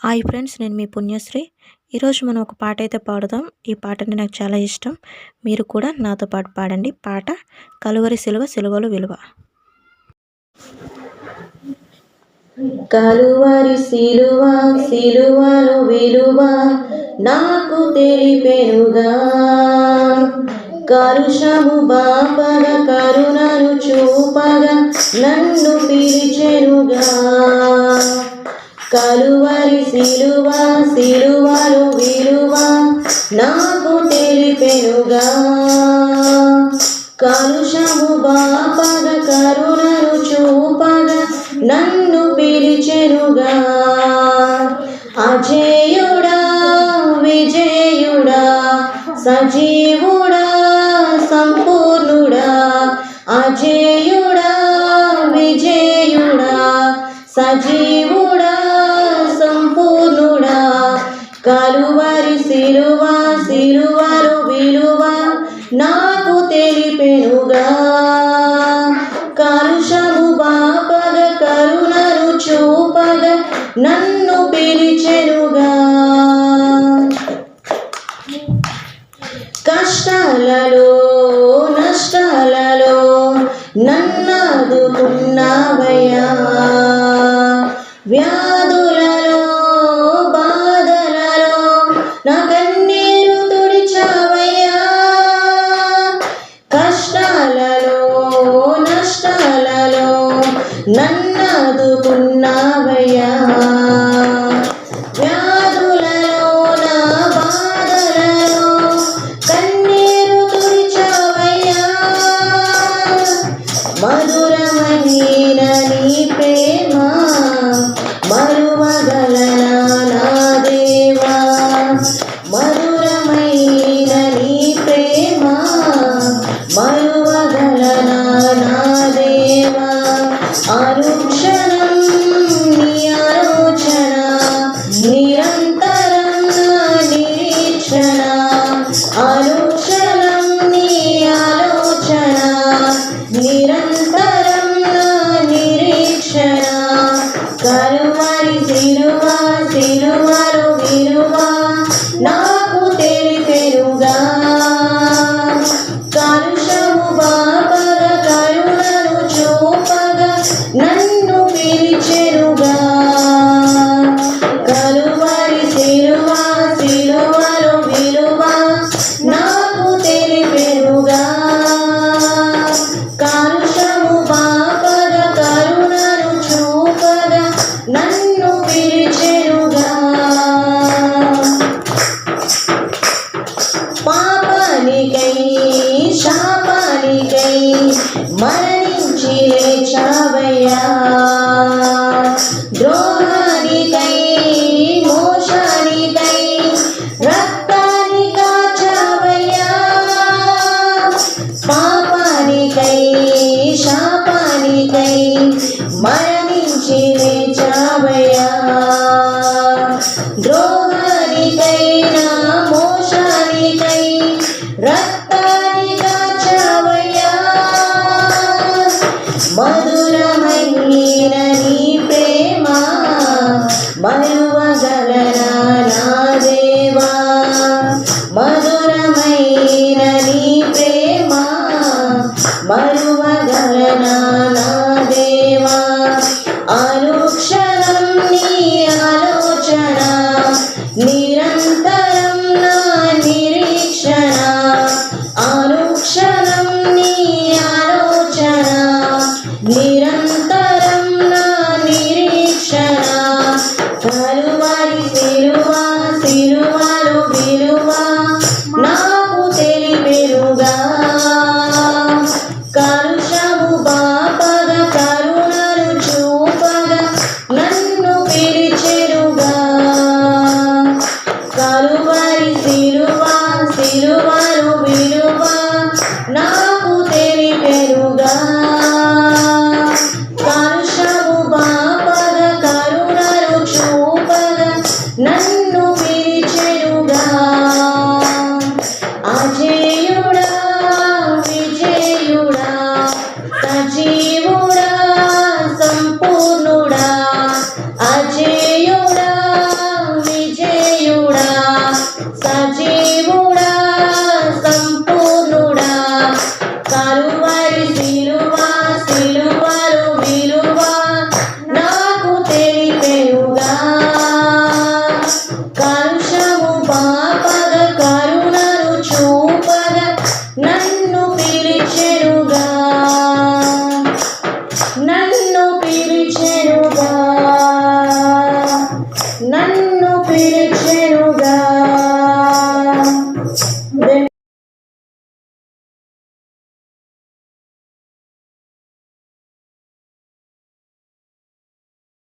Hi friends, నేను మీ పుణ్యశ్రీ. ఈరోజు మనం ఒక పాట అయితే పాడుదాం. ఈ పాట అంటే నాకు చాలా ఇష్టం. మీరు కూడా నాతో పాటు పాడండి. పాట కలువరి సిలువ సిలువలు విలువ. కలువరి సిలువ సిలువలు విలువ నాకు తెలిపెనుగా, కలుషము బాపగ కరుణను చూపగా నన్ను పిలిచెనుగా. కలువరి సిలువ సిలువలు విలువ నాకు తెలిపెనుగా, కలుషము బాపగ కరుణను చూపగా నన్ను పిలిచెనుగా. అజేయుడా విజేయుడా సజీవుడా సంపూర్ణుడా, అజేయుడా విజేయుడా సజీవుడా సంపూర్ణుడా, కలువరి సిలువ సిలువలు విలువ నాకు తెలిపెనుగా, కలుషము బాపగ కరుణను చూపగ నన్ను పిలిచెనుగా.